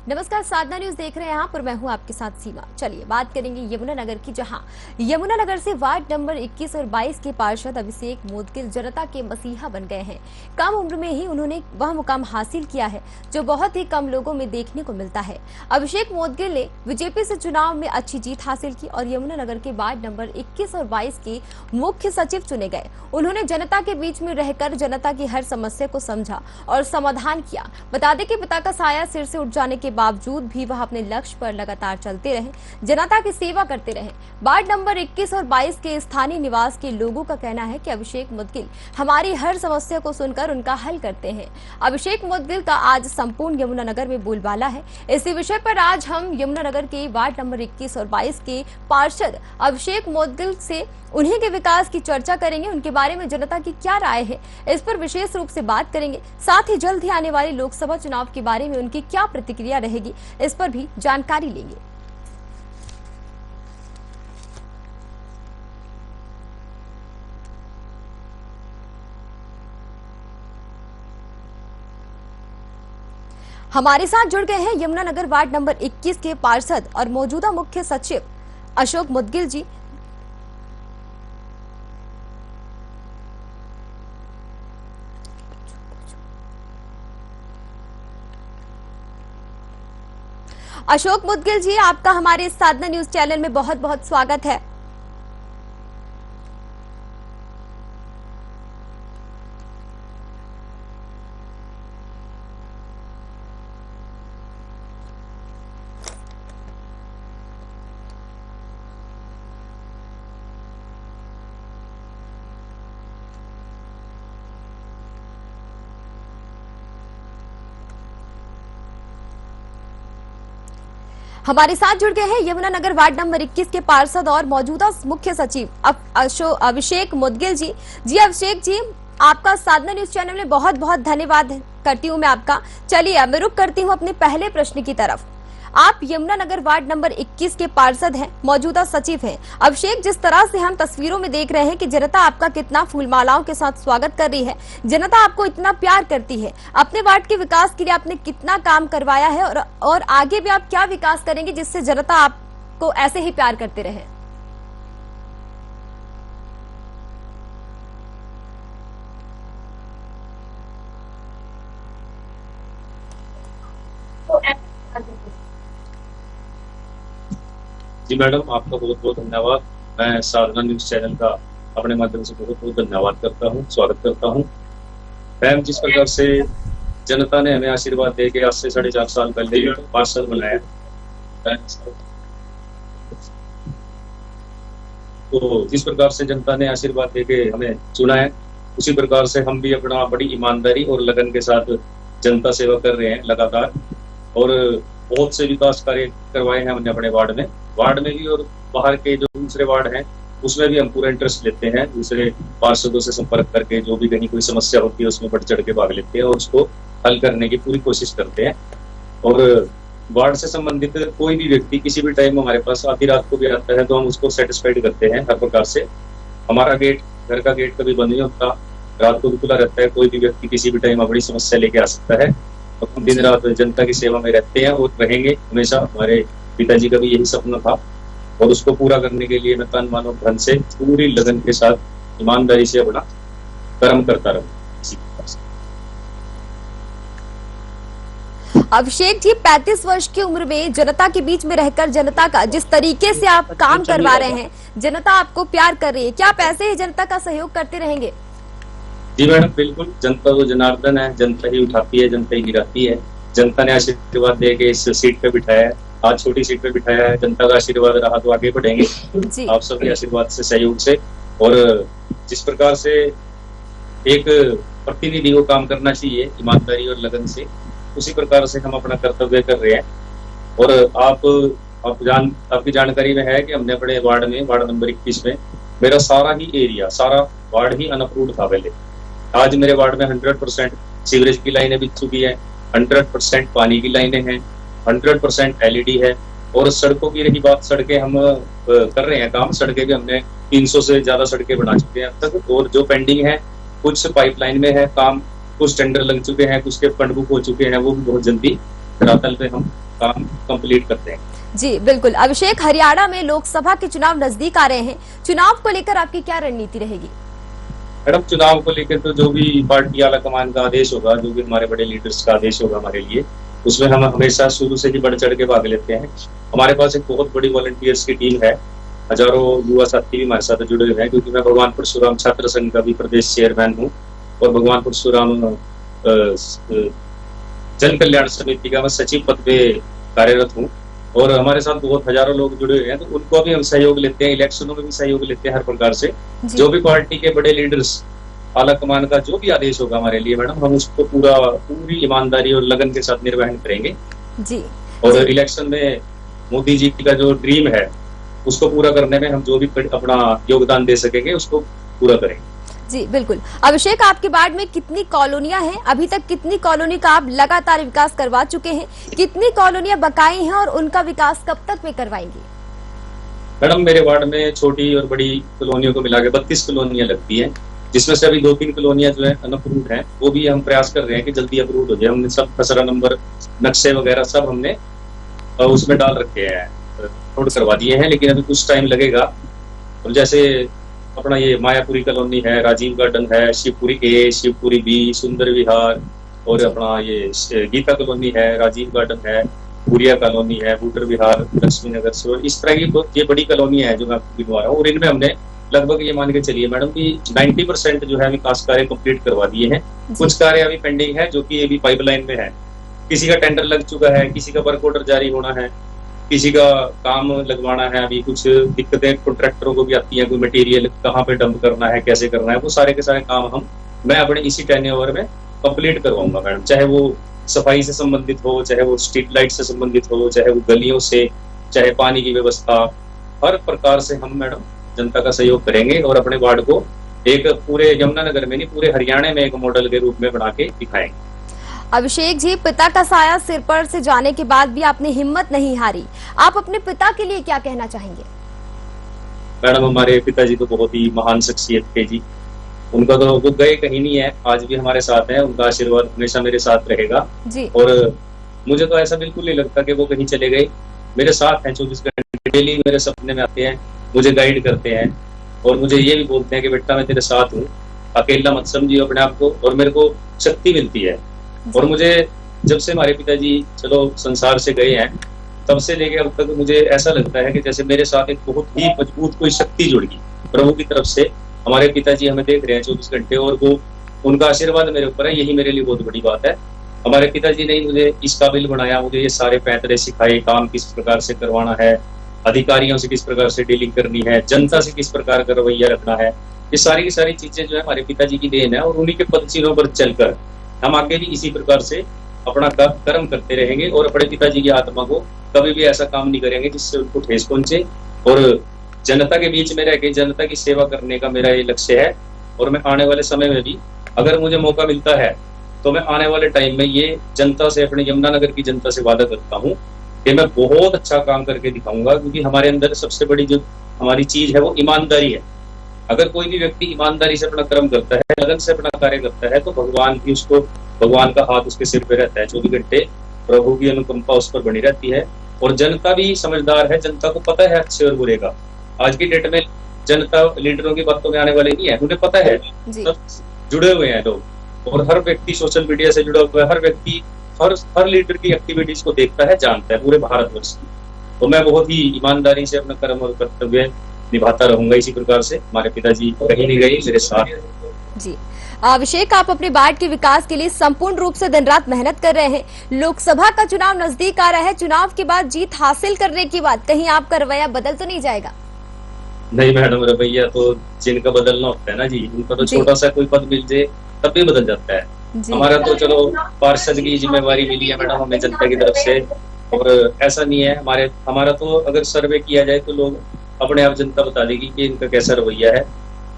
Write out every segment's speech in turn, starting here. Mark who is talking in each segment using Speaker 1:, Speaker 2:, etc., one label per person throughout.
Speaker 1: नमस्कार, साधना न्यूज देख रहे हैं आप और मैं हूं आपके साथ सीमा। चलिए बात करेंगे यमुनानगर की, जहां यमुनानगर से वार्ड नंबर 21 और 22 के पार्षद अभिषेक मोदगिल जनता के मसीहा बन गए हैं। कम उम्र में ही उन्होंने वह मुकाम हासिल किया है जो बहुत ही कम लोगों में देखने को मिलता है। अभिषेक मोदगिल ने बीजेपी से चुनाव में अच्छी जीत हासिल की और यमुनानगर के वार्ड नंबर 21 और 22 के मुख्य सचिव चुने गए। उन्होंने जनता के बीच में रहकर जनता की हर समस्या को समझा और समाधान किया। बता दें कि पिता का साया सिर से उठ जाने के बावजूद भी वह अपने लक्ष्य पर लगातार चलते रहे, जनता की सेवा करते रहे। वार्ड नंबर 21 और 22 के स्थानीय निवास के लोगों का कहना है कि अभिषेक मोदगिल हमारी हर समस्या को सुनकर उनका हल करते हैं। अभिषेक मोदगिल का आज संपूर्ण यमुनानगर में बोलबाला है। इसी विषय पर आज हम यमुनानगर के वार्ड नंबर 21 और 22 के पार्षद अभिषेक मोदगिल से उन्हीं के विकास की चर्चा करेंगे, उनके बारे में जनता की क्या राय है इस पर विशेष रूप से बात करेंगे। साथ ही जल्द ही आने वाले लोकसभा चुनाव के बारे में उनकी क्या प्रतिक्रिया रहेगी इस पर भी जानकारी लेंगे। हमारे साथ जुड़ गए हैं यमुनानगर वार्ड नंबर 21 के पार्षद और मौजूदा मुख्य सचिव अशोक मोदगिल जी। अशोक मोदगिल जी, आपका हमारे साधना न्यूज चैनल में बहुत बहुत स्वागत है। हमारे साथ जुड़ गए हैं यमुनानगर वार्ड नंबर 21 के पार्षद और मौजूदा मुख्य सचिव अभिषेक मोदगिल जी। जी अभिषेक जी, आपका साधना न्यूज चैनल में बहुत बहुत धन्यवाद करती हूं मैं आपका। चलिए अब मैं रुक करती हूं अपने पहले प्रश्न की तरफ। आप यमुनानगर वार्ड नंबर 21 के पार्षद हैं, मौजूदा सचिव हैं। अभिषेक, जिस तरह से हम तस्वीरों में देख रहे हैं कि जनता आपका कितना फूलमालाओं के साथ स्वागत कर रही है, जनता आपको इतना प्यार करती है, अपने वार्ड के विकास के लिए आपने कितना काम करवाया है और आगे भी आप क्या विकास करेंगे जिससे जनता आपको ऐसे ही प्यार करते रहे?
Speaker 2: जी मैडम, आपका बहुत बहुत धन्यवाद। मैं साधना न्यूज चैनल का अपने माध्यम से बहुत बहुत धन्यवाद करता हूँ, स्वागत करता हूँ। मैम, जिस प्रकार से जनता ने हमें आशीर्वाद दे के आज से 4.5 साल पहले पार्षद बनाया, तो जिस प्रकार से जनता ने आशीर्वाद दे के हमें चुना है, उसी प्रकार से हम भी अपना बड़ी ईमानदारी और लगन के साथ जनता सेवा कर रहे हैं लगातार। और बहुत से विकास कार्य करवाए हैं हमने अपने वार्ड में भी, और बाहर के जो दूसरे वार्ड हैं उसमें भी हम पूरा इंटरेस्ट लेते हैं। दूसरे पार्षदों से संपर्क करके जो भी कहीं कोई समस्या होती है उसमें बढ़ चढ़ के भाग लेते हैं और उसको हल करने की पूरी कोशिश करते हैं। और वार्ड से संबंधित कोई भी व्यक्ति किसी भी टाइम हमारे पास आधी रात को भी आता है तो हम उसको सेटिस्फाइड करते हैं हर प्रकार से। हमारा घर का गेट कभी बंद नहीं होता, रात को भी खुला रहता है। कोई भी व्यक्ति किसी भी टाइम अपनी समस्या लेके आ सकता है। तो हम दिन रात जनता की सेवा में रहते हैं और रहेंगे हमेशा। हमारे पिताजी का भी यही सपना था और उसको पूरा करने के लिए मैं तन मन और धन से पूरी लगन के साथ ईमानदारी से अपना कर्म करता रहूं।
Speaker 1: अभिषेक जी, 35 वर्ष की उम्र में जनता के बीच में रहकर जनता का जिस तरीके से आप काम करवा रहे हैं, जनता आपको प्यार कर रही है, क्या आप ऐसे ही जनता का सहयोग करते रहेंगे?
Speaker 2: जी मैडम, बिल्कुल। जनता तो जनार्दन है, जनता ही उठाती है, जनता ही गिराती है। जनता ने आशीर्वाद दे के इस सीट पे बिठाया है, आज छोटी सीट पे बिठाया है। जनता का आशीर्वाद रहा तो आगे बढ़ेंगे आप सबके आशीर्वाद से, सहयोग से। और जिस प्रकार से एक प्रतिनिधि को काम करना चाहिए ईमानदारी और लगन से, उसी प्रकार से हम अपना कर्तव्य कर रहे हैं। और आपकी जानकारी में है कि हमने अपने वार्ड नंबर 21 में मेरा सारा ही एरिया, सारा वार्ड ही अनअप्रूव्ड था पहले। आज मेरे वार्ड में 100% सीवरेज की लाइनें बिछ चुकी है, 100% पानी की लाइनें हैं, 100% LED है। और सड़कों की रही बात, सड़कें हम कर रहे हैं काम। सड़कें भी हमने 300 से ज्यादा सड़कें बना चुके हैं अब तक। और जो पेंडिंग है, कुछ पाइपलाइन में है काम, कुछ टेंडर लग चुके हैं, कुछ के फंड बुक हो चुके हैं, वो भी बहुत जल्दी धरातल पे हम काम कंप्लीट करते हैं।
Speaker 1: जी बिल्कुल। अभिषेक, हरियाणा में लोकसभा के चुनाव नजदीक आ रहे हैं, चुनाव को लेकर आपकी क्या रणनीति रहेगी?
Speaker 2: मैडम, चुनाव को लेकर तो जो भी पार्टी आलाकमान का आदेश होगा, जो भी हमारे बड़े लीडर्स का आदेश होगा हमारे लिए, उसमें हम हमेशा शुरू से ही बढ़ चढ़ के भाग लेते हैं। हमारे पास एक बहुत बड़ी वॉलंटियर्स की टीम है, हजारों युवा साथी भी हमारे साथ जुड़े हुए हैं, क्योंकि मैं भगवान परशुराम छात्र संघ का भी प्रदेश चेयरमैन हूँ और भगवान परशुराम जन कल्याण समिति का मैं सचिव पद पे कार्यरत हूँ। और हमारे साथ बहुत हजारों लोग जुड़े हुए हैं, तो उनको भी हम सहयोग लेते हैं, इलेक्शनों में भी सहयोग लेते हैं हर प्रकार से। जो भी पार्टी के बड़े लीडर्स, आला कमान का जो भी आदेश होगा हमारे लिए मैडम, हम उसको पूरी ईमानदारी और लगन के साथ निर्वहन करेंगे
Speaker 1: जी।
Speaker 2: और इलेक्शन में मोदी जी का जो ड्रीम है उसको पूरा करने में हम जो भी अपना योगदान दे सकेंगे उसको पूरा करेंगे।
Speaker 1: जी बिल्कुल। अभिषेक, आपके वार्ड में कितनी कॉलोनियां हैं? अभी तक कितनी कॉलोनी का आप लगातार विकास करवा चुके हैं? कितनी कॉलोनियां बकाई हैं और उनका विकास कब तक में करवाएंगे?
Speaker 2: मैडम, मेरे वार्ड में छोटी और बड़ी कॉलोनियों को मिला के 32 कॉलोनियां लगती हैं, जिसमें से अभी 2-3 कॉलोनियां जो है अनअप्रूव्ड हैं, वो भी हम प्रयास कर रहे हैं कि जल्दी अप्रूव हो जाए। हमने सब खसरा नंबर, नक्शे वगैरह सब हमने उसमें डाल रखे हैं, नोट करवा दिए हैं, लेकिन अभी कुछ टाइम लगेगा। और जैसे अपना ये मायापुरी कॉलोनी है, राजीव गार्डन है, शिवपुरी ए, शिवपुरी बी, सुंदर विहार, और अपना ये गीता कॉलोनी है, राजीव गार्डन है, पुरिया कॉलोनी है, बूटर विहार, लक्ष्मी नगर से, इस तरह की ये बड़ी कॉलोनी है जो मैं आपको गिनवा रहा हूँ। और इनमें हमने लगभग ये मान के चलिए मैडम कि 90% जो है विकास कार्य कंप्लीट करवा दिए हैं। कुछ कार्य अभी पेंडिंग है जो कि अभी पाइपलाइन में है। किसी का टेंडर लग चुका है, किसी का वर्क ऑर्डर जारी होना है, किसी का काम लगवाना है। अभी कुछ दिक्कतें कॉन्ट्रैक्टरों को भी आती हैं, कोई मटेरियल कहाँ पे डंप करना है, कैसे करना है, वो सारे के सारे काम मैं अपने इसी टेन्योर में कंप्लीट करवाऊंगा मैडम। चाहे वो सफाई से संबंधित हो, चाहे वो स्ट्रीट लाइट से संबंधित हो, चाहे वो गलियों से, चाहे पानी की व्यवस्था, हर प्रकार से हम मैडम जनता का सहयोग करेंगे और अपने वार्ड को एक पूरे यमुनानगर में नहीं, पूरे हरियाणा में एक मॉडल के रूप में बना के दिखाएंगे।
Speaker 1: अभिषेक जी, पिता का साया सिर पर से जाने के बाद भी आपने हिम्मत नहीं हारी। आप अपने पिता के लिए क्या कहना चाहेंगे?
Speaker 2: मैडम, हमारे पिताजी तो बहुत ही महान शख्सियत थे जी। उनका तो वो गए कहीं नहीं है, आज भी हमारे साथ है। उनका आशीर्वाद हमेशा मेरे साथ रहेगा जी। और मुझे तो ऐसा बिल्कुल नहीं लगता कि वो कहीं चले गए, मेरे साथ हैं 24 घंटे। डेली मेरे सपने में आते हैं, मुझे गाइड करते हैं और मुझे ये भी बोलते हैं कि बेटा मैं तेरे साथ हूँ, अकेला मत समझिए अपने आप को। और मेरे को शक्ति मिलती है। और मुझे जब से हमारे पिताजी चलो संसार से गए हैं, तब से लेके अब तक मुझे ऐसा लगता है कि जैसे मेरे साथ एक बहुत ही मजबूत कोई शक्ति जुड़ गई प्रभु की तरफ से। हमारे पिताजी हमें देख रहे हैं 24 घंटे और वो उनका आशीर्वाद मेरे ऊपर है, यही मेरे लिए बहुत बड़ी बात है। हमारे पिताजी ने मुझे इस काबिल बनाया, मुझे ये सारे पैंतरे सिखाए, काम किस प्रकार से करवाना है, अधिकारियों से किस प्रकार से डीलिंग करनी है, जनता से किस प्रकार का रवैया रखना है। ये सारी की सारी चीजें जो है हमारे पिताजी की देन है और उन्हीं के पदचिन्हों पर चलकर हम आगे भी इसी प्रकार से अपना कर्म करते रहेंगे और अपने पिताजी की आत्मा को कभी भी ऐसा काम नहीं करेंगे जिससे उनको ठेस पहुंचे। और जनता के बीच में रह के जनता की सेवा करने का मेरा ये लक्ष्य है। और मैं आने वाले समय में भी अगर मुझे मौका मिलता है तो मैं आने वाले टाइम में ये जनता से, अपने यमुनानगर की जनता से वादा करता हूँ कि मैं बहुत अच्छा काम करके दिखाऊंगा, क्योंकि हमारे अंदर सबसे बड़ी जो हमारी चीज है वो ईमानदारी है। अगर कोई भी व्यक्ति ईमानदारी से अपना कर्म करता है, लगन से अपना कार्य करता है, तो भगवान भी उसको, भगवान का हाथ उसके सिर पे रहता है 24 घंटे। प्रभु की अनुकंपा उस पर बनी रहती है और जनता भी समझदार है, जनता को पता है अच्छे और बुरे का। आज की डेट में जनता लीडरों की बातों में आने वाले नहीं है, उन्हें पता है, सब जुड़े हुए हैं लोग। और हर व्यक्ति सोशल मीडिया से जुड़ा हुआ है, हर व्यक्ति हर लीडर की एक्टिविटीज को देखता है, जानता है पूरे भारतवर्ष की। तो मैं बहुत ही ईमानदारी से अपना कर्म और कर्तव्य निभाता रहूंगा इसी प्रकार से। हमारे पिताजी कहीं नहीं गए, मेरे साथ
Speaker 1: जी। अभिषेक, आप अपने वार्ड के विकास के लिए संपूर्ण रूप से दिन रात मेहनत कर रहे हैं। लोकसभा का चुनाव नजदीक आ रहा है, चुनाव के बाद जीत हासिल करने के बाद कहीं आपका रवैया बदल तो नहीं जाएगा?
Speaker 2: नहीं मैडम, रवैया तो जिनका बदलना होता है ना जी, उनका तो छोटा सा कोई पद मिल जाए तब भी बदल जाता है। हमारा तो चलो पार्षद की जिम्मेवारी मिली है मैडम हमें जनता की तरफ से, और ऐसा नहीं है हमारा तो अगर सर्वे किया जाए तो लोग अपने आप जनता बता देगी कि इनका कैसा रवैया है।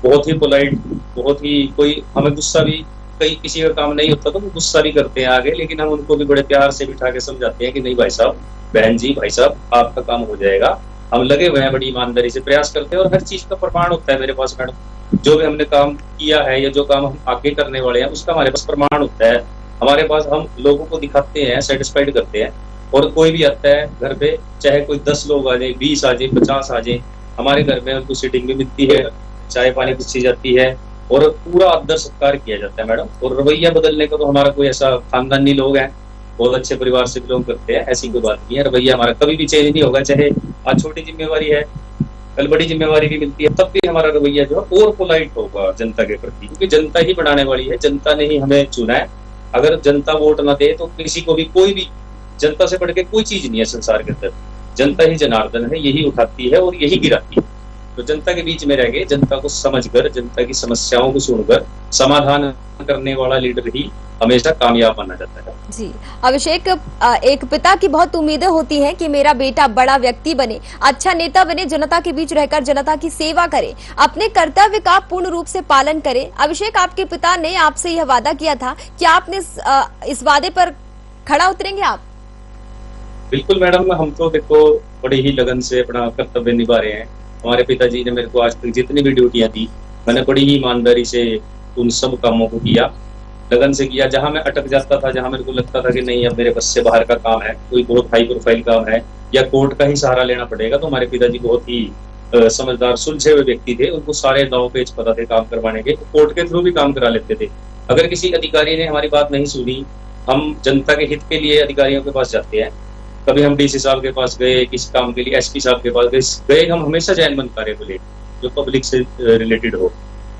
Speaker 2: बहुत ही पोलाइट, बहुत ही, कोई हमें गुस्सा भी, कई किसी का काम नहीं होता तो वो गुस्सा भी करते हैं आगे, लेकिन हम उनको भी बड़े प्यार से बिठा के समझाते हैं कि नहीं भाई साहब, बहन जी, भाई साहब, आपका काम हो जाएगा। हम लगे हुए हैं, बड़ी ईमानदारी से प्रयास करते हैं और हर चीज का प्रमाण होता है मेरे पास मैडम। जो भी हमने काम किया है या जो काम हम आगे करने वाले हैं उसका हमारे पास प्रमाण होता है। हमारे पास हम लोगों को दिखाते हैं, सेटिस्फाइड करते हैं और कोई भी आता है घर पे, चाहे कोई 10 लोग आ जाए, 20 आ जाए, 50 आ जाए, हमारे घर में उनको सीटिंग भी मिलती है, चाय पानी पूछी जाती है और पूरा आदर सत्कार किया जाता है मैडम। और रवैया बदलने का तो हमारा कोई ऐसा खानदानी लोग हैं, बहुत अच्छे परिवार से बिलोंग करते हैं, ऐसी कोई बात नहीं है। रवैया हमारा कभी भी चेंज नहीं होगा, चाहे आज छोटी जिम्मेवारी है, कल बड़ी जिम्मेवारी भी मिलती है, तब भी हमारा रवैया जो है और पोलाइट होगा जनता के प्रति, क्योंकि जनता ही बनाने वाली है, जनता ने ही हमें चुना है। अगर जनता वोट ना दे तो किसी को भी, कोई भी, जनता से बढ़ के कोई चीज नहीं है संसार के अंदर। जनता ही जनार्दन है, यही उठाती है और यही गिराती है। तो जनता के बीच में रह गए, जनता को समझकर, जनता की समस्याओं को सुनकर समाधान करने वाला लीडर ही हमेशा कामयाब माना जाता है।
Speaker 1: जी अभिषेक, एक पिता की बहुत उम्मीदें होती हैं कि मेरा बेटा बड़ा व्यक्ति बने, अच्छा नेता बने, जनता के बीच रहकर जनता की सेवा करे, अपने कर्तव्य का पूर्ण रूप से पालन करे। अभिषेक, आपके पिता ने आपसे यह वादा किया था, क्या आपने इस वादे पर खड़ा उतरेंगे आप?
Speaker 2: बिल्कुल मैडम, हम तो देखो बड़ी ही लगन से अपना कर्तव्य निभा रहे हैं। हमारे पिताजी ने मेरे को आज तक जितनी भी ड्यूटियां दी, मैंने बड़ी ही ईमानदारी से उन सब कामों को किया, लगन से किया। जहां मैं अटक जाता था, जहां मेरे को लगता था कि नहीं अब मेरे बस से बाहर का काम है, कोई बहुत हाई प्रोफाइल काम है या कोर्ट का ही सहारा लेना पड़ेगा, तो हमारे पिताजी बहुत ही समझदार सुलझे हुए व्यक्ति थे, उनको सारे दाव पेच पता थे काम करवाने के, कोर्ट के थ्रू भी काम करा लेते थे। अगर किसी अधिकारी ने हमारी बात नहीं सुनी, हम जनता के हित के लिए अधिकारियों के पास जाते हैं। कभी हम डीसी साहब के पास गए, किसी काम के लिए एसपी साहब के पास गए, हम हमेशा जैनमन कार्य को ले जो पब्लिक से रिलेटेड हो।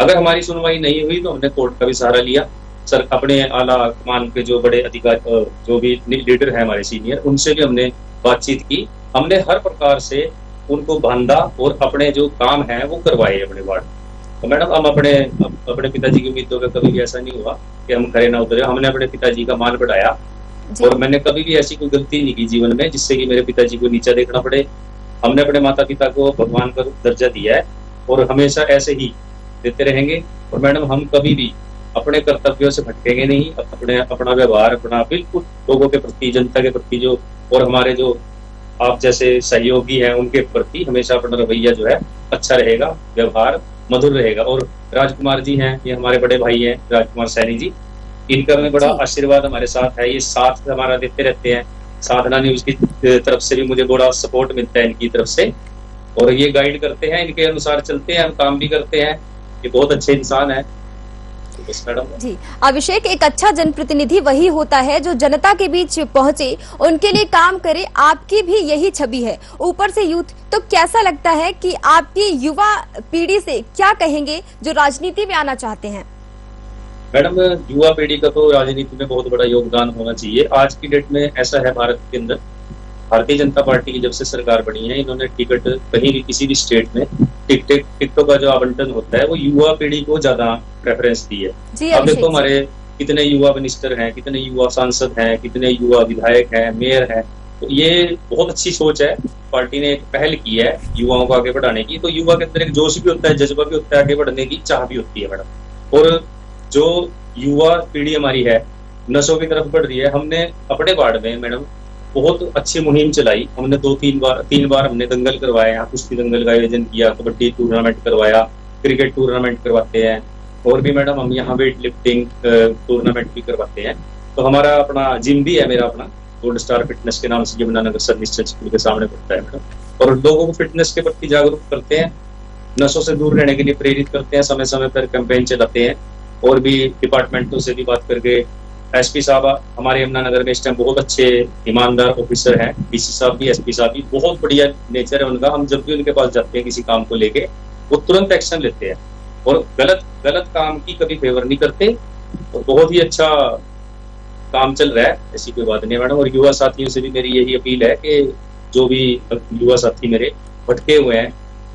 Speaker 2: अगर हमारी सुनवाई नहीं हुई तो हमने कोर्ट का भी सहारा लिया। सर, अपने आला कमान के जो बड़े अधिकारी, जो भी लीडर है हमारे सीनियर, उनसे भी हमने बातचीत की। हमने हर प्रकार से उनको बांधा और अपने जो काम है वो करवाए अपने वार्ड। तो मैडम, हम अपने पिताजी की उम्मीदों पे कभी भी ऐसा नहीं हुआ कि हम खरे ना उतरे। हमने अपने पिताजी का मान बढ़ाया और मैंने कभी भी ऐसी कोई गलती नहीं की जीवन में जिससे कि मेरे पिताजी को नीचा देखना पड़े। हमने अपने माता पिता को भगवान का दर्जा दिया है और हमेशा ऐसे ही देते रहेंगे। और मैडम, हम कभी भी अपने कर्तव्यों से भटकेंगे नहीं। अपना व्यवहार, अपना बिल्कुल लोगों के प्रति, जनता के प्रति जो, और हमारे जो आप जैसे सहयोगी हैं उनके प्रति हमेशा अपना रवैया जो है अच्छा रहेगा, व्यवहार मधुर रहेगा। और राजकुमार जी हैं, ये हमारे बड़े भाई हैं, राजकुमार सैनी जी, इनका में बड़ा आशीर्वाद हमारे साथ है, ये साथ हमारा देते रहते हैं। साधना न्यूज की तरफ से भी मुझे बड़ा सपोर्ट मिलता है इनकी तरफ से, और ये गाइड करते हैं, इनके अनुसार चलते हैं, हम काम भी करते हैं। ये बहुत अच्छे इंसान है।
Speaker 1: जी अभिषेक, एक अच्छा जनप्रतिनिधि वही होता है जो जनता के बीच पहुंचे, उनके लिए काम करे। आपकी भी यही छवि है, ऊपर से यूथ। तो कैसा लगता है कि आपकी युवा पीढ़ी से क्या कहेंगे जो राजनीति में आना चाहते हैं?
Speaker 2: मैडम, युवा पीढ़ी का तो राजनीति में बहुत बड़ा योगदान होना चाहिए। आज की डेट में ऐसा है भारत के अंदर, भारतीय जनता पार्टी की जब से सरकार बनी है, इन्होंने टिकट कहीं भी किसी भी स्टेट में टिकटों का जो आवंटन होता है वो युवा पीढ़ी को ज्यादा प्रेफरेंस दी है। अब देखो हमारे कितने युवा मिनिस्टर हैं, कितने युवा सांसद हैं, कितने युवा विधायक हैं, मेयर हैं। तो ये बहुत अच्छी सोच है, पार्टी ने एक पहल की है युवाओं को आगे बढ़ाने की। तो युवा के अंदर एक जोश भी होता है, जज्बा भी होता है, आगे बढ़ने की चाह भी होती है मैडम। और जो युवा पीढ़ी हमारी है नशों की तरफ बढ़ रही है, हमने अपने वार्ड में मैडम बहुत अच्छी मुहिम चलाई। हमने तीन बार हमने दंगल करवाए, यहाँ कुश्ती दंगल का आयोजन किया, कबड्डी टूर्नामेंट करवाया, क्रिकेट टूर्नामेंट करवाते हैं, और भी मैडम हम यहाँ वेट लिफ्टिंग टूर्नामेंट भी करवाते हैं। तो हमारा अपना जिम भी है, मेरा अपना गोल्ड स्टार फिटनेस के नाम से यमुनानगर सर्विस स्कूल के सामने पड़ता है मैडम। और लोगों को फिटनेस के प्रति जागरूक करते हैं, नशों से दूर रहने के लिए प्रेरित करते हैं, समय समय पर कैंपेन चलाते हैं। और भी डिपार्टमेंटों से भी बात करके, एसपी साहब हमारे यमुनानगर में इस टाइम बहुत अच्छे ईमानदार ऑफिसर हैं, डीसी साहब भी, एसपी साहब भी, बहुत बढ़िया नेचर है उनका। हम जब भी उनके पास जाते हैं किसी काम को लेके, वो तुरंत एक्शन लेते हैं और गलत काम की कभी फेवर नहीं करते। और बहुत ही अच्छा काम चल रहा है, ऐसी कोई बात नहीं मैडम। और युवा साथियों से भी मेरी यही अपील है कि जो भी युवा साथी मेरे भटके हुए हैं,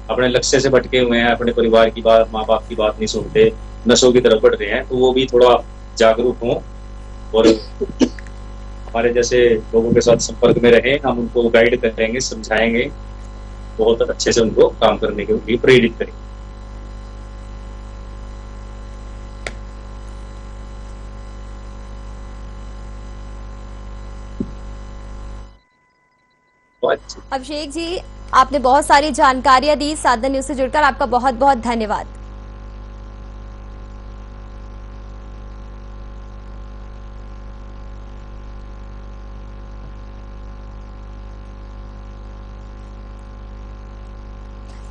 Speaker 2: अपने लक्ष्य से भटके हुए हैं, अपने परिवार की बात, माँ बाप की बात नहीं सुनते, नशों की तरफ बढ़ रहे हैं, तो वो भी थोड़ा जागरूक हों और हमारे जैसे लोगों के साथ संपर्क में रहें। हम उनको गाइड करेंगे, समझाएंगे, बहुत अच्छे से उनको काम करने के लिए प्रेरित करेंगे।
Speaker 1: अभिषेक जी, आपने बहुत सारी जानकारियां दी, साधना न्यूज से जुड़कर आपका बहुत बहुत धन्यवाद।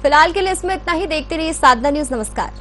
Speaker 1: फिलहाल के लिए इसमें इतना ही। देखते रहिए साधना न्यूज। नमस्कार।